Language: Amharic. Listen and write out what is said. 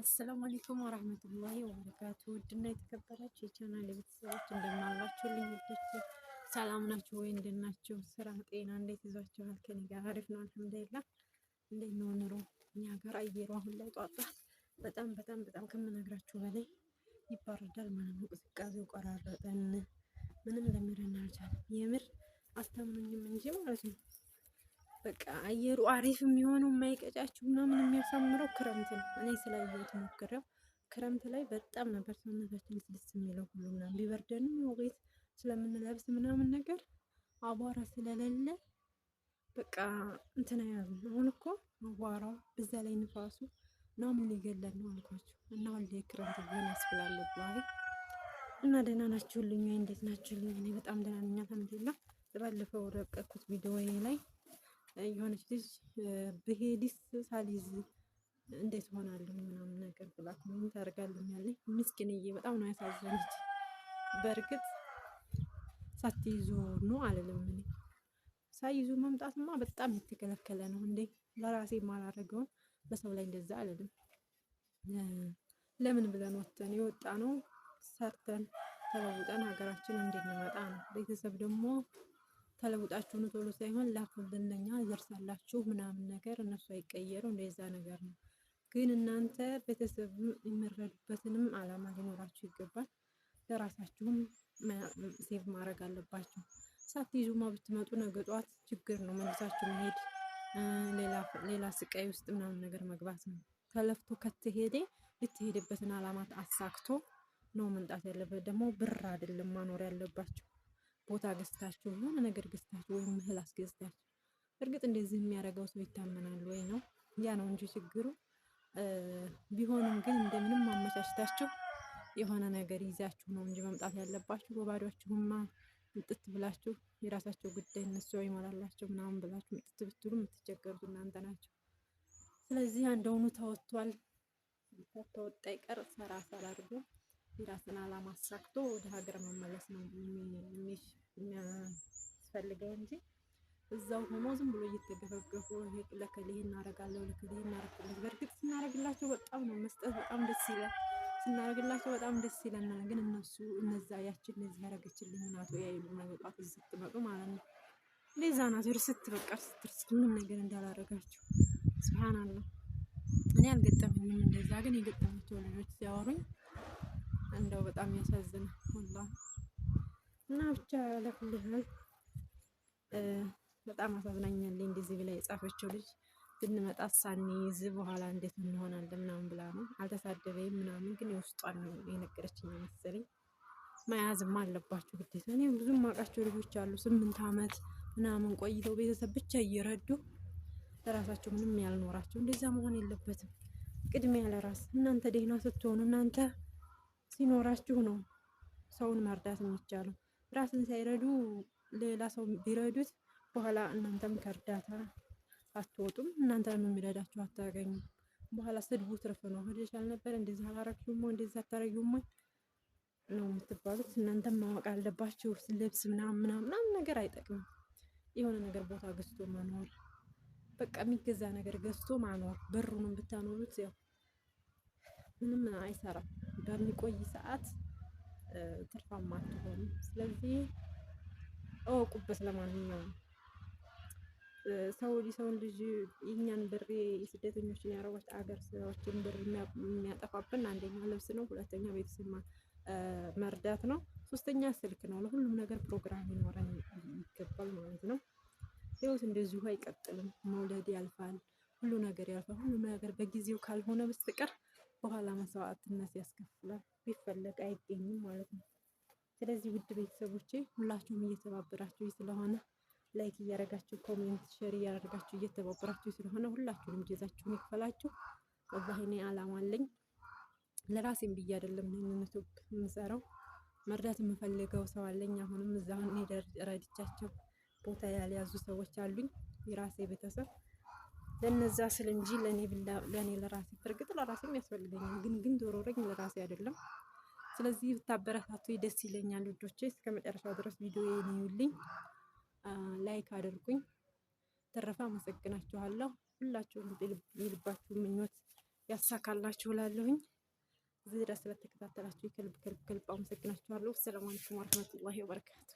አሰላሙ አለይኩም ወራህመቱላሂ ወበረካቱ። ውድና የተከበራችሁ የቻናል ቤተሰቦች እንደምን አላችሁልኝ? ውዶች ሰላም ናችሁ ወይ? እንዴት ናችሁ? ስራ፣ ጤና እንዴት ይዟችኋል? ከኔ ጋር አሪፍ ነው አልሐምዱሊላህ። እንዴት ነው ኑሮ? እኛ ጋር አየሩ አሁን ላይ ጧጧ በጣም ከምነግራችሁ በላይ ይባረዳል ማለት ነው። ቅዝቃዜው ቆራረጠን፣ ምንም ለምረን አልቻለም። የምር አስተምኑኝም እንጂ ማለት ነው። በቃ አየሩ አሪፍ የሚሆነው የማይቀጫችሁ ምናምን የሚያሳምረው ክረምት ነው። እኔ ስላየሁት ሞክሬው ክረምት ላይ በጣም ነበር ሰውነታችን ስልስ የሚለው ሁሉ ምናምን ቢበርደንም ወጌት ስለምንለብስ ምናምን ነገር አቧራ ስለሌለ በቃ እንትን ያሉ። አሁን እኮ አቧራው በዛ ላይ ንፋሱ ምናምን ሊገለን ነው አልኳቸው እና ሁሌ ክረምት ቢሆን ያስብላል ባይ እና ደህና ናችሁልኝ ወይ? እንዴት ናችሁልኝ? እኔ በጣም ደህና ነኝ አልሐምዱሊላህ። ባለፈው ረቀኩት ቪዲዮ ላይ የሆነች ልጅ ብሄድስ ሳሊዝ እንዴት ሆናለሁ ምናምን ነገር ብላ ኮሜንት አድርጋልኛለች። ምስኪንዬ በጣም ነው ያሳዘነች። በእርግጥ ሳትይዙ ነው አልልም እኔ ሳይዙ መምጣትማ በጣም የተከለከለ ነው እንዴ። ለራሴ ማላረገውን በሰው ላይ እንደዛ አልልም። ለምን ብለን ወጥተን የወጣ ነው ሰርተን ተለውጠን ሀገራችን እንድንመጣ ነው። ቤተሰብ ደግሞ ተለውጣችሁን ቶሎ ሳይሆን ላኩልንኛ ይደርሳላችሁ ምናምን ነገር እነሱ አይቀየሩ እንደዛ ነገር ነው። ግን እናንተ ቤተሰብ የሚረዱበትንም አላማ ሊኖራችሁ ይገባል። ለራሳችሁም ሴቭ ማድረግ አለባችሁ። ሳትይዙማ ብትመጡ ነገ ጧት ችግር ነው መልሳችሁ መሄድ፣ ሌላ ስቃይ ውስጥ ምናምን ነገር መግባት ነው። ተለፍቶ ከተሄደ ልትሄድበትን አላማ አሳክቶ ነው መምጣት ያለበት። ደግሞ ብር አይደለም ማኖር ያለባችሁ ቦታ ገዝታችሁ የሆነ ነገር ገዝታችሁ ወይም እህል አስገዝታችሁ። እርግጥ እንደዚህ የሚያደርገው ሰው ይታመናል ወይ ነው ያ ነው እንጂ ችግሩ። ቢሆንም ግን እንደምንም አመቻችታችሁ የሆነ ነገር ይዛችሁ ነው እንጂ መምጣት ያለባችሁ። በባዷችሁማ ምጥት ብላችሁ የራሳቸው ጉዳይ እነሱ ይሞላላቸው ምናምን ብላችሁ ምጥት ብትሉ የምትቸገሩት እናንተ ናቸው። ስለዚህ አንደውኑ ተወጥቷል። ተወጣ ይቀር ሰራ አድርጎ የራስን አላማ አሳክቶ ወደ ሀገር መመለስ ነው የሚያስፈልገው እንጂ እዛው ሆኖ ዝም ብሎ እየተገፈገፉ ለከሌ እናደርጋለሁ ለከሌ እናደርጋለሁ። በእርግጥ ስናደርግላቸው በጣም ነው መስጠት በጣም ደስ ይላል። ስናደርግላቸው በጣም ደስ ይለናል። ግን እነዛ ያችን እነዚህ ያደረገችልኝ ናት ወይ አይሉ ነገጧት ስትመጡ ማለት ነው። እንደዛ ናት ወደ ስትበቃ ስትርስ ምንም ነገር እንዳላረጋችሁ ሱብሃንአላህ። እኔ አልገጠመኝም እንደዛ፣ ግን የገጠማቸው ልጆች ሲያወሩኝ እንደው በጣም ያሳዝናል ወላሂ። እና ብቻ ለኩልሃል በጣም አሳዝናኛለች። እንደዚህ ብላ የጻፈችው ልጅ ብንመጣ ሳንይዝ በኋላ እንዴት እንሆናለን ምናምን ብላ ነው። አልተሳደበኝም ምናምን፣ ግን የውስጧን ነው የነገረችኝ መሰለኝ። መያዝም አለባችሁ ግዴታ። እኔ ብዙም ማውቃቸው ልጆች አሉ 8 ዓመት ምናምን ቆይተው ቤተሰብ ብቻ እየረዱ ለራሳቸው ምንም ያልኖራቸው። እንደዛ መሆን የለበትም። ቅድሚያ ለራስ። እናንተ ደህና ስትሆኑ እናንተ ሲኖራችሁ ነው ሰውን መርዳት የሚቻለው። ራስን ሳይረዱ ሌላ ሰው ቢረዱት በኋላ እናንተም ከእርዳታ አትወጡም፣ እናንተም የሚረዳችሁ አታገኙም። በኋላ ስድቡ ትርፍ ነው። ሄደሽ አልነበር እንደዚህ አላረግሽም ወይ እንደዚህ አታረጊውም ወይ ነው የምትባሉት። እናንተም ማወቅ አለባችሁ። ልብስ ምናምን ነገር አይጠቅምም። የሆነ ነገር ቦታ ገዝቶ መኖር፣ በቃ የሚገዛ ነገር ገዝቶ ማኖር። ብሩንም ብታኖሩት ያው ምንም አይሰራም። በሚቆይ ሰዓት ትርፋማ አትሆኑ። ስለዚህ እወቁበት። ለማንኛውም ሰውን ልጅ የኛን ብር የስደተኞችን የአረቦች አገር ሰዎችን ብር የሚያጠፋብን አንደኛ ልብስ ነው፣ ሁለተኛ ቤተሰብ መርዳት ነው፣ ሶስተኛ ስልክ ነው። ለሁሉም ነገር ፕሮግራም ሊኖረን ይገባል ማለት ነው። ህይወት እንደዚሁ አይቀጥልም። መውለድ ያልፋል፣ ሁሉ ነገር ያልፋል። ሁሉም ነገር በጊዜው ካልሆነ በስተቀር በኋላ መስዋዕትነት ያስከፍላል። ቢፈለግ አይገኝም ማለት ነው። ስለዚህ ውድ ቤተሰቦቼ ሁላችሁም እየተባበራችሁ ስለሆነ ላይክ እያደረጋችሁ ኮሜንት ሼር እያደረጋችሁ እየተባበራችሁ ስለሆነ ሁላችሁንም ጀዛችሁን ይክፈላችሁ። ወላሂ እኔ አላማ አለኝ። ለራሴም ብዬ አይደለም ይሄንን የምሰራው፣ መርዳት የምፈልገው ሰው አለኝ። አሁንም እዛው እኔ ረድቻቸው ቦታ ያልያዙ ሰዎች አሉኝ፣ የራሴ ቤተሰብ። ለነዛ ስል እንጂ ለኔ ለራሴ በርግጥ ለራሴም ያስፈልገኛል፣ ግን ዶሮረኝ ለራሴ አይደለም። ስለዚህ ብታበረታቱ ደስ ይለኛል ውዶቼ። እስከ መጨረሻው ድረስ ቪዲዮዬን ይዩልኝ፣ ላይክ አድርጉኝ። ተረፈ አመሰግናችኋለሁ። ሁላችሁም የልባችሁ ምኞት ያሳካላችሁ እላለሁኝ። እዚህ ድረስ ስለተከታተላችሁ ከልብ ከልብ ከልብ አመሰግናችኋለሁ። ሰላም አለይኩም ወራህመቱላሂ ወበረካቱ።